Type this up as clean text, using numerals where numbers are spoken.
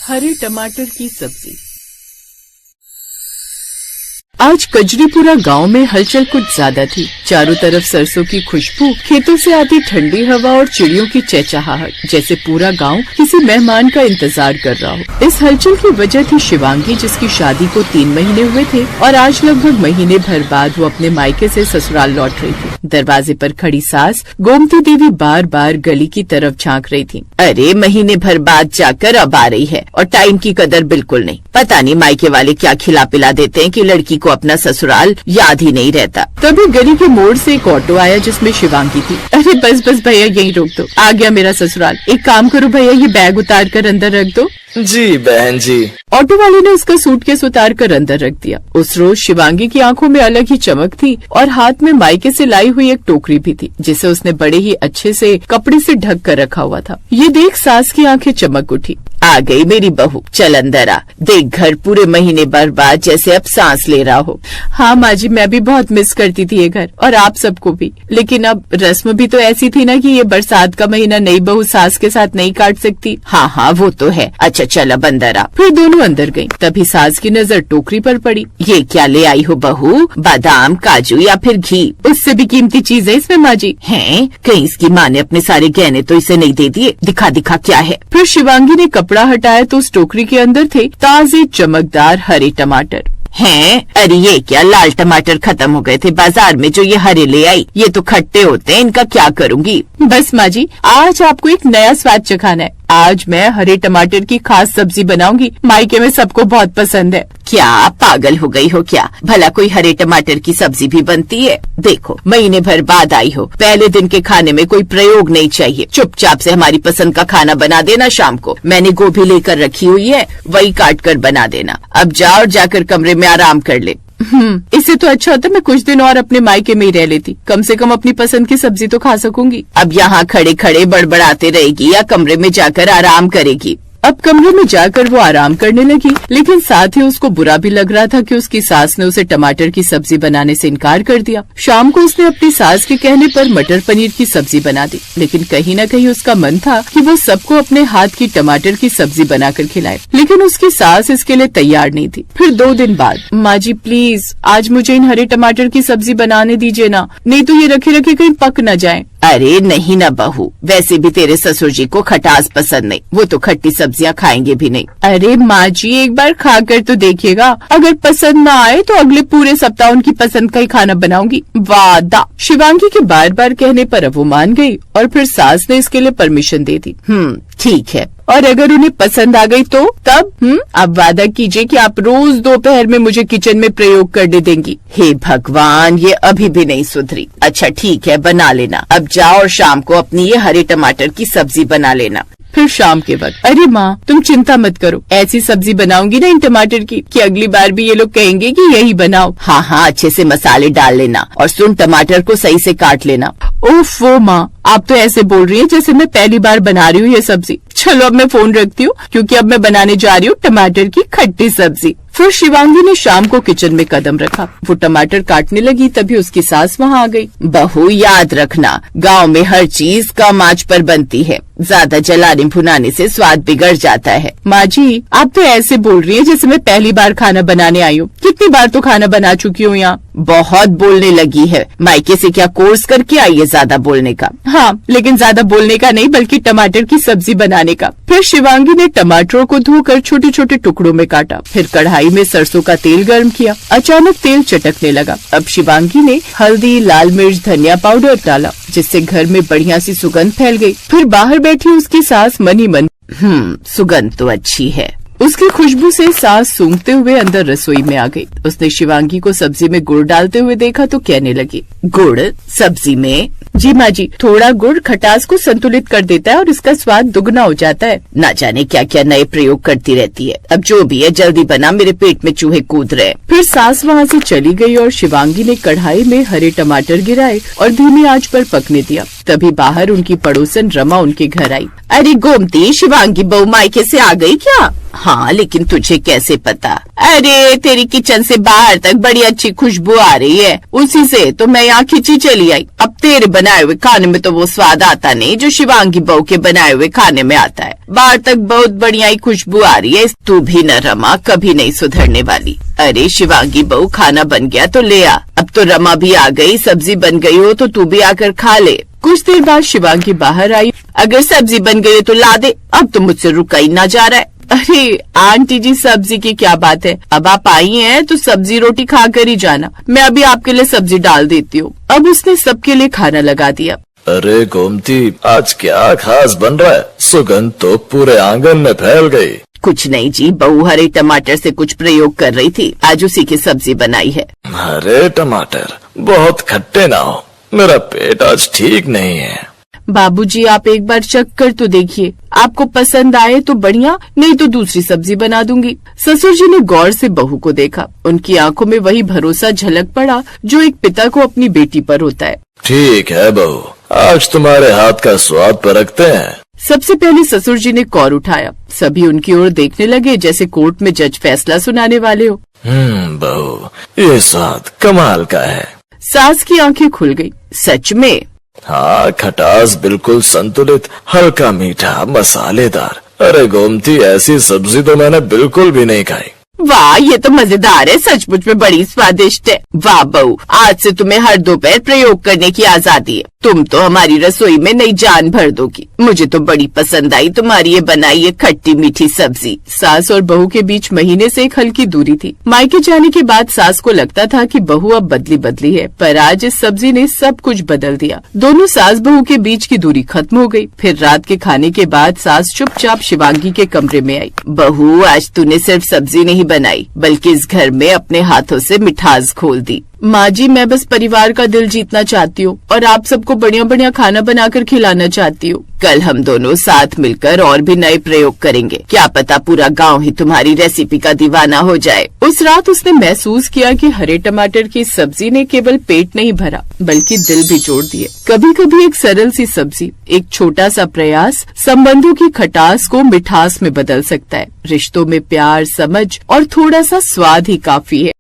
हरे टमाटर की सब्जी। आज कजरीपुरा गांव में हलचल कुछ ज्यादा थी। चारों तरफ सरसों की खुशबू, खेतों से आती ठंडी हवा और चिड़ियों की चहचहाहट, जैसे पूरा गांव किसी मेहमान का इंतजार कर रहा हो। इस हलचल की वजह थी शिवांगी, जिसकी शादी को 3 महीने हुए थे और आज लगभग महीने भर बाद वो अपने मायके से ससुराल लौट रही थी। दरवाजे पर खड़ी सास गोमती देवी बार बार गली की तरफ झांक रही थी। अरे महीने भर बाद जाकर अब आ रही है और टाइम की कदर बिल्कुल नहीं। पता नहीं मायके वाले क्या खिला पिला देते हैं कि लड़की को अपना ससुराल याद ही नहीं रहता। तभी गली के मोड़ से एक ऑटो आया जिसमें शिवांगी थी। अरे बस बस भैया, यहीं रोक दो, आ गया मेरा ससुराल। एक काम करो भैया, ये बैग उतार कर अंदर रख दो। जी बहन जी। ऑटो वाले ने उसका सूटकेस उतार कर अंदर रख दिया। उस रोज शिवांगी की आंखों में अलग ही चमक थी और हाथ में मायके से लाई हुई एक टोकरी भी थी, जिसे उसने बड़े ही अच्छे से कपड़े से ढक कर रखा हुआ था। ये देख सास की आंखें चमक उठी। आ गई मेरी बहू, चल अंदर आ। देख घर पूरे महीने भर बाद जैसे अब सांस ले रहा हो। हाँ माँ जी, मैं भी बहुत मिस करती थी ये घर और आप सबको भी, लेकिन अब रस्म भी तो ऐसी थी ना कि ये बरसात का महीना नई बहू सास के साथ नहीं काट सकती। हाँ हाँ वो तो है। अच्छा चल अब अंदर आ। फिर दोनों अंदर गयी। तभी सास की नजर टोकरी पर पड़ी। ये क्या ले आई हो बहू? बादाम, काजू या फिर घी? उससे भी कीमती चीज है इसमें माँ जी। है? कहीं इसकी माँ ने अपने सारे गहने तो इसे नहीं दे दिए? दिखा दिखा क्या है? फिर शिवांगी ने कपड़ा हटाया तो उस टोकरी के अंदर थे ताजे चमकदार हरे टमाटर। हैं? अरे ये क्या, लाल टमाटर खत्म हो गए थे बाजार में जो ये हरे ले आई। ये तो खट्टे होते हैं, इनका क्या करूंगी? बस माँ जी, आज आपको एक नया स्वाद चखाना है। आज मैं हरे टमाटर की खास सब्जी बनाऊंगी, मायके में सबको बहुत पसंद है। क्या पागल हो गई हो क्या? भला कोई हरे टमाटर की सब्जी भी बनती है? देखो महीने भर बाद आई हो, पहले दिन के खाने में कोई प्रयोग नहीं चाहिए। चुपचाप से हमारी पसंद का खाना बना देना। शाम को मैंने गोभी लेकर रखी हुई है, वही काट कर बना देना। अब जाओ और जाकर कमरे में आराम कर ले। इससे तो अच्छा होता मैं कुछ दिन और अपने मायके में ही रह लेती, कम से कम अपनी पसंद की सब्जी तो खा सकूंगी। अब यहाँ खड़े खड़े बड़बड़ाते रहेगी या कमरे में जाकर आराम करेगी? अब कमरे में जाकर वो आराम करने लगी, लेकिन साथ ही उसको बुरा भी लग रहा था कि उसकी सास ने उसे टमाटर की सब्जी बनाने से इनकार कर दिया। शाम को उसने अपनी सास के कहने पर मटर पनीर की सब्जी बना दी, लेकिन कहीं न कहीं उसका मन था कि वो सबको अपने हाथ की टमाटर की सब्जी बनाकर खिलाए, लेकिन उसकी सास इसके लिए तैयार नहीं थी। फिर 2 दिन बाद, माँ जी प्लीज आज मुझे इन हरे टमाटर की सब्जी बनाने दीजिए ना, नहीं तो ये रखे रखे कहीं पक न जाए। अरे नहीं ना बहू, वैसे भी तेरे ससुर जी को खटास पसंद नहीं, वो तो खट्टी सब्जियां खाएंगे भी नहीं। अरे माँ जी एक बार खाकर तो देखिएगा, अगर पसंद ना आए तो अगले पूरे सप्ताह उनकी पसंद का ही खाना बनाऊंगी, वादा। शिवांगी के बार बार कहने पर अब वो मान गई और फिर सास ने इसके लिए परमिशन दे दी। ठीक है, और अगर उन्हें पसंद आ गई तो तब? अब वादा कीजिए कि आप रोज दोपहर में मुझे किचन में प्रयोग करने देंगी। हे भगवान, ये अभी भी नहीं सुधरी। अच्छा ठीक है, बना लेना। अब जाओ और शाम को अपनी ये हरे टमाटर की सब्जी बना लेना। फिर शाम के वक्त, अरे माँ तुम चिंता मत करो, ऐसी सब्जी बनाऊंगी ना इन टमाटर की कि अगली बार भी ये लोग कहेंगे कि यही बनाओ। हाँ हाँ अच्छे से मसाले डाल लेना और सुन टमाटर को सही से काट लेना। ओफ वो माँ, आप तो ऐसे बोल रही हैं जैसे मैं पहली बार बना रही हूँ ये सब्जी। चलो अब मैं फोन रखती हूँ, क्योंकि अब मैं बनाने जा रही हूँ टमाटर की खट्टी सब्जी। फिर शिवांगी ने शाम को किचन में कदम रखा। वो टमाटर काटने लगी, तभी उसकी सास वहाँ आ गई। बहू याद रखना, गांव में हर चीज कम आंच पर बनती है, ज्यादा जलाने भुनाने से स्वाद बिगड़ जाता है। माँ जी आप तो ऐसे बोल रही हैं जैसे मैं पहली बार खाना बनाने आई हूँ, कितनी बार तो खाना बना चुकी हूँ यहाँ। बहुत बोलने लगी है, मायके से क्या कोर्स करके आई है ज्यादा बोलने का? हाँ लेकिन ज्यादा बोलने का नहीं, बल्कि टमाटर की सब्जी बनाने का। फिर शिवांगी ने टमाटरों को धोकर छोटे छोटे टुकड़ों में काटा, फिर कढ़ाई में सरसों का तेल गर्म किया। अचानक तेल चटकने लगा। अब शिवांगी ने हल्दी, लाल मिर्च, धनिया पाउडर डाला, जिससे घर में बढ़िया सी सुगंध फैल गई। फिर बाहर बैठी उसकी सास मन ही मन, सुगंध तो अच्छी है। उसकी खुशबू से सास सूंघते हुए अंदर रसोई में आ गई। उसने शिवांगी को सब्जी में गुड़ डालते हुए देखा तो कहने लगी, गुड़ सब्जी में? जी माँ जी, थोड़ा गुड़ खटास को संतुलित कर देता है और इसका स्वाद दुगना हो जाता है। ना जाने क्या क्या नए प्रयोग करती रहती है। अब जो भी है जल्दी बना, मेरे पेट में चूहे कूद रहे। फिर सास वहाँ से चली गई और शिवांगी ने कढ़ाई में हरे टमाटर गिराए और धीमी आंच पर पकने दिया। तभी बाहर उनकी पड़ोसन रमा उनके घर आई। अरे गोमती, शिवांगी बहू मायके से आ गई क्या? हाँ, लेकिन तुझे कैसे पता? अरे तेरी किचन से बाहर तक बड़ी अच्छी खुशबू आ रही है, उसी से तो मैं यहाँ खिंची चली आई। अब तेरे बनाए हुए खाने में तो वो स्वाद आता नहीं जो शिवांगी बहू के बनाए हुए खाने में आता है। बाहर तक बहुत बढ़िया ही खुशबू आ रही है। तू भी न रमा, कभी नहीं सुधरने वाली। अरे शिवांगी बहू, खाना बन गया तो ले आ। अब तो रमा भी आ गई, सब्जी बन गई हो तो तू भी आकर खा ले। कुछ देर बाद शिवांगी बाहर आई। अगर सब्जी बन गई तो ला दे, अब तो मुझसे रुका ही ना जा रहा है। अरे आंटी जी, सब्जी की क्या बात है, अब आप आई हैं तो सब्जी रोटी खा कर ही जाना, मैं अभी आपके लिए सब्जी डाल देती हूँ। अब उसने सबके लिए खाना लगा दिया। अरे गोमती, आज क्या खास बन रहा है? सुगंध तो पूरे आंगन में फैल गई। कुछ नहीं जी, बहू हरे टमाटर से कुछ प्रयोग कर रही थी, आज उसी की सब्जी बनाई है। हरे टमाटर? बहुत खट्टे ना हो, मेरा पेट आज ठीक नहीं है। बाबूजी, आप एक बार चख कर तो देखिए, आपको पसंद आए तो बढ़िया, नहीं तो दूसरी सब्जी बना दूंगी। ससुर जी ने गौर से बहू को देखा। उनकी आंखों में वही भरोसा झलक पड़ा जो एक पिता को अपनी बेटी पर होता है। ठीक है बहू, आज तुम्हारे हाथ का स्वाद परखते हैं। सबसे पहले ससुर जी ने कौर उठाया। सभी उनकी ओर देखने लगे जैसे कोर्ट में जज फैसला सुनाने वाले हो। बहू, ये स्वाद कमाल का है। सास की आंखें खुल गई। सच में? हाँ, खटास बिल्कुल संतुलित, हल्का मीठा, मसालेदार। अरे गोमती, ऐसी सब्जी तो मैंने बिल्कुल भी नहीं खाई। वाह, ये तो मजेदार है, सचमुच में बड़ी स्वादिष्ट है। वाह बहू, आज से तुम्हें हर दोपहर प्रयोग करने की आजादी है। तुम तो हमारी रसोई में नई जान भर दोगी। मुझे तो बड़ी पसंद आई तुम्हारी ये बनाई ये खट्टी मीठी सब्जी। सास और बहू के बीच महीने से एक हल्की दूरी थी। मायके जाने के बाद सास को लगता था कि बहू अब बदली बदली है, पर आज इस सब्जी ने सब कुछ बदल दिया। दोनों सास बहू के बीच की दूरी खत्म हो गई। फिर रात के खाने के बाद सास चुपचाप शिवांगी के कमरे में आई। बहू, आज तूने सिर्फ सब्जी नहीं बनाई, बल्कि इस घर में अपने हाथों से मिठास घोल दी। माँ जी, मैं बस परिवार का दिल जीतना चाहती हूँ और आप सबको बढ़िया बढ़िया खाना बनाकर खिलाना चाहती हूँ। कल हम दोनों साथ मिलकर और भी नए प्रयोग करेंगे, क्या पता पूरा गांव ही तुम्हारी रेसिपी का दीवाना हो जाए। उस रात उसने महसूस किया कि हरे टमाटर की सब्जी ने केवल पेट नहीं भरा, बल्कि दिल भी जोड़ दिए। कभी कभी एक सरल सी सब्जी, एक छोटा सा प्रयास संबंधों की खटास को मिठास में बदल सकता है। रिश्तों में प्यार, समझ और थोड़ा सा स्वाद ही काफी है।